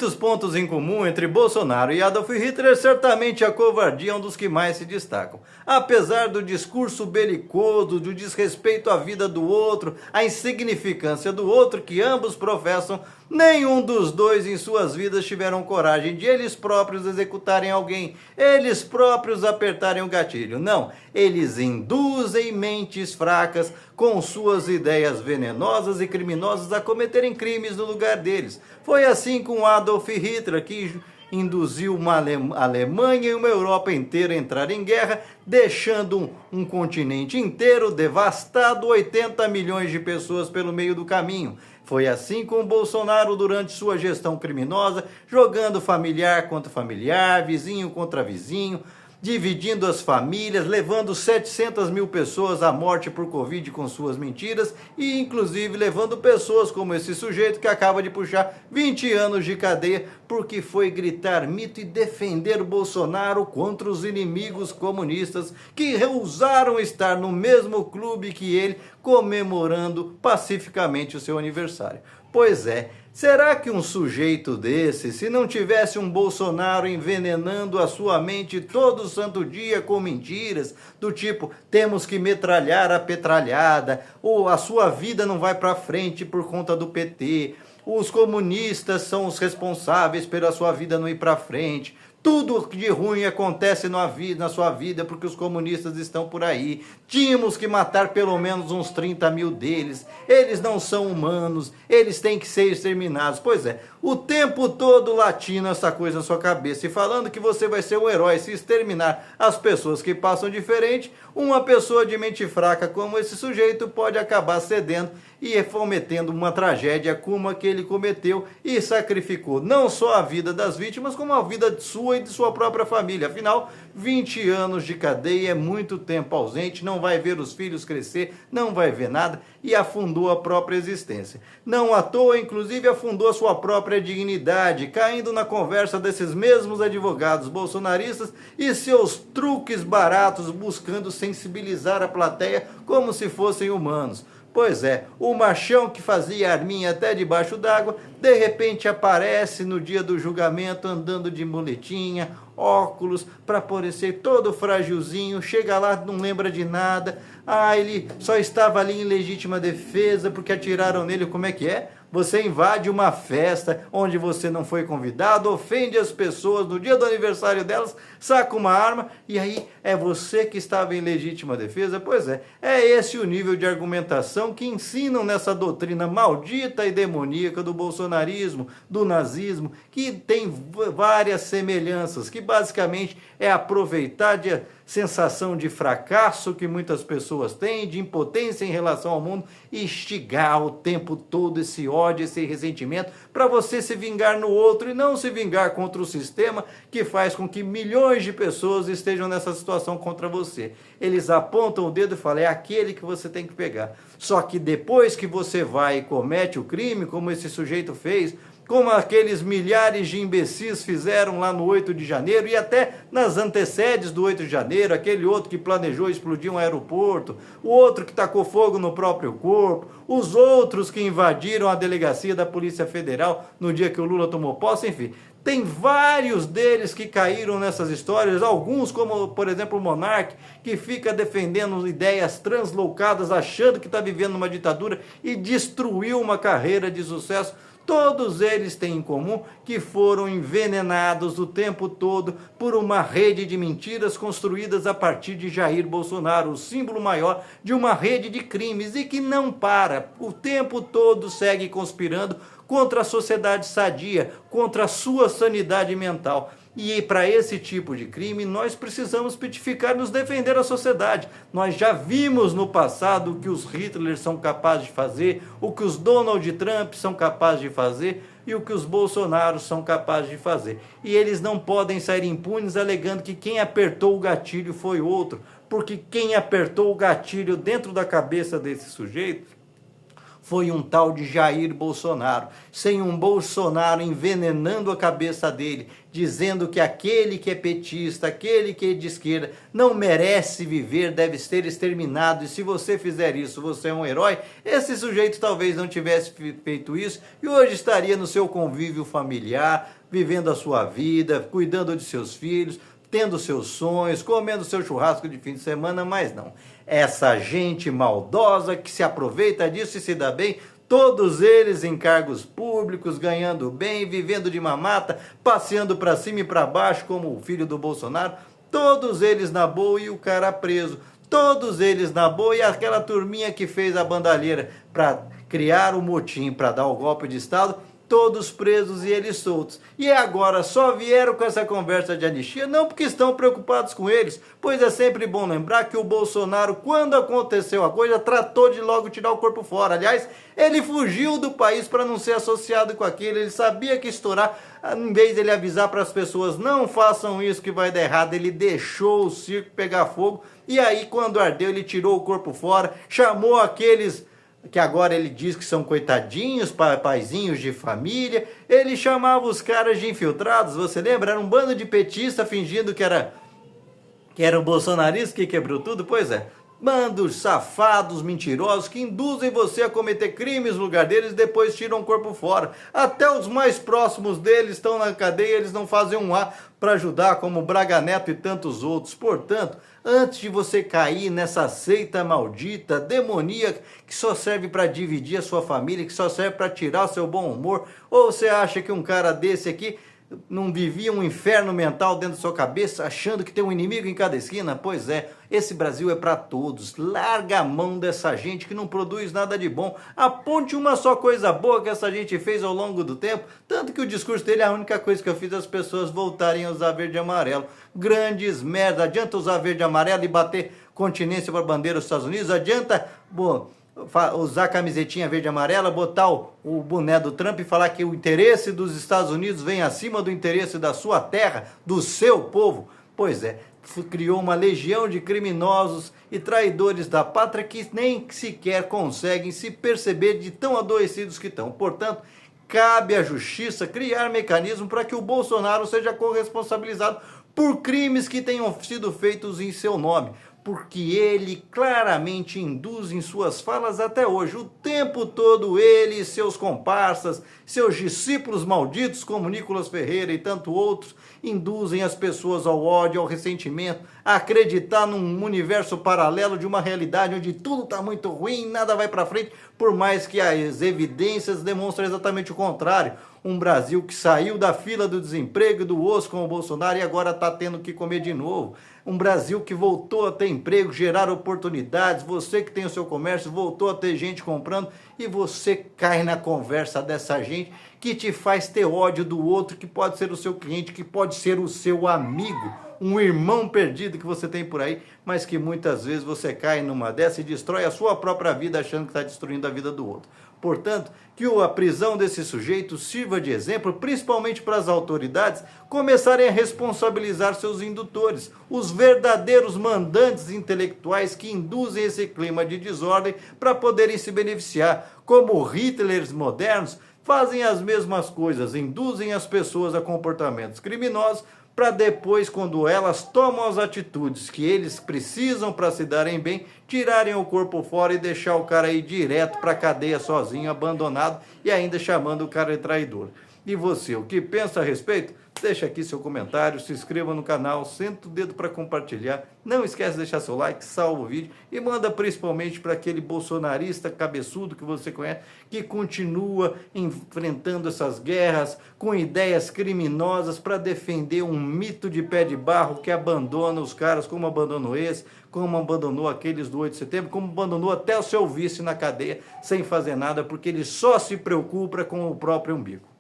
muitos pontos em comum entre Bolsonaro e Adolf Hitler, certamente a covardia é um dos que mais se destacam. Apesar do discurso belicoso, do desrespeito à vida do outro, à insignificância do outro que ambos professam, nenhum dos dois em suas vidas tiveram coragem de eles próprios executarem alguém, eles próprios apertarem o gatilho. Não, eles induzem mentes fracas com suas ideias venenosas e criminosas a cometerem crimes no lugar deles. Foi assim com Adolf Hitler, que induziu uma Alemanha e uma Europa inteira a entrar em guerra, deixando um continente inteiro devastado, 80 milhões de pessoas pelo meio do caminho. Foi assim com o Bolsonaro durante sua gestão criminosa, jogando familiar contra familiar, vizinho contra vizinho, dividindo as famílias, levando 700 mil pessoas à morte por Covid com suas mentiras e inclusive levando pessoas como esse sujeito que acaba de puxar 20 anos de cadeia porque foi gritar mito e defender o Bolsonaro contra os inimigos comunistas que recusaram estar no mesmo clube que ele, comemorando pacificamente o seu aniversário. Pois é, será que um sujeito desse, se não tivesse um Bolsonaro envenenando a sua mente todo santo dia com mentiras, do tipo, temos que metralhar a petralhada, ou a sua vida não vai para frente por conta do PT, os comunistas são os responsáveis pela sua vida não ir para frente, tudo de ruim acontece na sua vida porque os comunistas estão por aí. Tínhamos que matar pelo menos uns 30 mil deles. Eles não são humanos, eles têm que ser exterminados. Pois é, o tempo todo latindo essa coisa na sua cabeça e falando que você vai ser um herói se exterminar as pessoas que passam diferente. Uma pessoa de mente fraca como esse sujeito pode acabar cedendo e cometendo uma tragédia como a que ele cometeu e sacrificou não só a vida das vítimas, como a vida sua e de sua própria família. Afinal, 20 anos de cadeia é muito tempo ausente, não vai ver os filhos crescer, não vai ver nada e afundou a própria existência. Não à toa, inclusive, afundou a sua própria dignidade, caindo na conversa desses mesmos advogados bolsonaristas e seus truques baratos buscando sensibilizar a plateia como se fossem humanos. Pois é, o machão que fazia arminha até debaixo d'água, de repente aparece no dia do julgamento andando de muletinha, óculos, para parecer todo fragilzinho, chega lá, não lembra de nada, ele só estava ali em legítima defesa porque atiraram nele, como é que é? Você invade uma festa onde você não foi convidado, ofende as pessoas no dia do aniversário delas, saca uma arma e aí é você que estava em legítima defesa? Pois é esse o nível de argumentação que ensinam nessa doutrina maldita e demoníaca do bolsonarismo, do nazismo, que tem várias semelhanças, que basicamente é aproveitar de sensação de fracasso que muitas pessoas têm, de impotência em relação ao mundo, e instigar o tempo todo esse ódio, esse ressentimento, para você se vingar no outro e não se vingar contra o sistema que faz com que milhões de pessoas estejam nessa situação contra você. Eles apontam o dedo e falam, é aquele que você tem que pegar. Só que depois que você vai e comete o crime, como esse sujeito fez, como aqueles milhares de imbecis fizeram lá no 8 de janeiro e até nas antecedes do 8 de janeiro, aquele outro que planejou explodir um aeroporto, o outro que tacou fogo no próprio corpo, os outros que invadiram a delegacia da Polícia Federal no dia que o Lula tomou posse, enfim. Tem vários deles que caíram nessas histórias, alguns como, por exemplo, o Monark, que fica defendendo ideias translocadas, achando que está vivendo uma ditadura e destruiu uma carreira de sucesso. Todos eles têm em comum que foram envenenados o tempo todo por uma rede de mentiras construídas a partir de Jair Bolsonaro, o símbolo maior de uma rede de crimes e que não para, o tempo todo segue conspirando contra a sociedade sadia, contra a sua sanidade mental. E para esse tipo de crime, nós precisamos pitificar e nos defender a sociedade. Nós já vimos no passado o que os Hitlers são capazes de fazer, o que os Donald Trump são capazes de fazer e o que os Bolsonaros são capazes de fazer. E eles não podem sair impunes alegando que quem apertou o gatilho foi outro, porque quem apertou o gatilho dentro da cabeça desse sujeito foi um tal de Jair Bolsonaro. Sem um Bolsonaro envenenando a cabeça dele, dizendo que aquele que é petista, aquele que é de esquerda, não merece viver, deve ser exterminado, e se você fizer isso, você é um herói. Esse sujeito talvez não tivesse feito isso e hoje estaria no seu convívio familiar, vivendo a sua vida, cuidando de seus filhos, tendo seus sonhos, comendo seu churrasco de fim de semana, mas não. Essa gente maldosa que se aproveita disso e se dá bem, todos eles em cargos públicos, ganhando bem, vivendo de mamata, passeando para cima e para baixo como o filho do Bolsonaro, todos eles na boa e o cara preso. Todos eles na boa e aquela turminha que fez a bandalheira para criar o motim, para dar o golpe de Estado, todos presos e eles soltos. E agora só vieram com essa conversa de anistia, não porque estão preocupados com eles, pois é sempre bom lembrar que o Bolsonaro, quando aconteceu a coisa, tratou de logo tirar o corpo fora. Aliás, ele fugiu do país para não ser associado com aquilo, ele sabia que estourar, em vez de ele avisar para as pessoas, não façam isso que vai dar errado, ele deixou o circo pegar fogo, e aí quando ardeu ele tirou o corpo fora, chamou aqueles que agora ele diz que são coitadinhos, paizinhos de família, ele chamava os caras de infiltrados, você lembra? Era um bando de petista fingindo que era um bolsonarista que quebrou tudo, pois é. Bandos safados, mentirosos, que induzem você a cometer crimes no lugar deles e depois tiram o corpo fora. Até os mais próximos deles estão na cadeia, eles não fazem um A para ajudar, como Braga Neto e tantos outros. Portanto, antes de você cair nessa seita maldita, demoníaca, que só serve para dividir a sua família, que só serve para tirar o seu bom humor, ou você acha que um cara desse aqui não vivia um inferno mental dentro da sua cabeça, achando que tem um inimigo em cada esquina? Pois é, esse Brasil é para todos. Larga a mão dessa gente que não produz nada de bom. Aponte uma só coisa boa que essa gente fez ao longo do tempo. Tanto que o discurso dele é a única coisa que eu fiz as pessoas voltarem a usar verde e amarelo. Grandes merda. Adianta usar verde e amarelo e bater continência para a bandeira dos Estados Unidos? Adianta usar camisetinha verde e amarela, botar o boné do Trump e falar que o interesse dos Estados Unidos vem acima do interesse da sua terra, do seu povo? Pois é, criou uma legião de criminosos e traidores da pátria que nem sequer conseguem se perceber de tão adoecidos que estão. Portanto, cabe à justiça criar mecanismo para que o Bolsonaro seja corresponsabilizado por crimes que tenham sido feitos em seu nome, porque ele claramente induz em suas falas até hoje, o tempo todo ele e seus comparsas, seus discípulos malditos como Nicolas Ferreira e tanto outros, induzem as pessoas ao ódio, ao ressentimento, a acreditar num universo paralelo de uma realidade onde tudo está muito ruim, nada vai para frente, por mais que as evidências demonstrem exatamente o contrário. Um Brasil que saiu da fila do desemprego e do osso com o Bolsonaro e agora está tendo que comer de novo. Um Brasil que voltou a ter emprego, gerar oportunidades, você que tem o seu comércio, voltou a ter gente comprando e você cai na conversa dessa gente que te faz ter ódio do outro, que pode ser o seu cliente, que pode ser o seu amigo, um irmão perdido que você tem por aí, mas que muitas vezes você cai numa dessa e destrói a sua própria vida achando que está destruindo a vida do outro. Portanto, que a prisão desse sujeito sirva de exemplo, principalmente para as autoridades começarem a responsabilizar seus indutores, os verdadeiros mandantes intelectuais que induzem esse clima de desordem para poderem se beneficiar, como Hitlers modernos, fazem as mesmas coisas, induzem as pessoas a comportamentos criminosos, para depois, quando elas tomam as atitudes que eles precisam para se darem bem, tirarem o corpo fora e deixar o cara ir direto para a cadeia sozinho, abandonado e ainda chamando o cara de traidor. E você, o que pensa a respeito? Deixa aqui seu comentário, se inscreva no canal, senta o dedo para compartilhar, não esquece de deixar seu like, salva o vídeo e manda principalmente para aquele bolsonarista cabeçudo que você conhece, que continua enfrentando essas guerras com ideias criminosas para defender um mito de pé de barro que abandona os caras, como abandonou esse, como abandonou aqueles do 8 de setembro, como abandonou até o seu vice na cadeia sem fazer nada, porque ele só se preocupa com o próprio umbigo.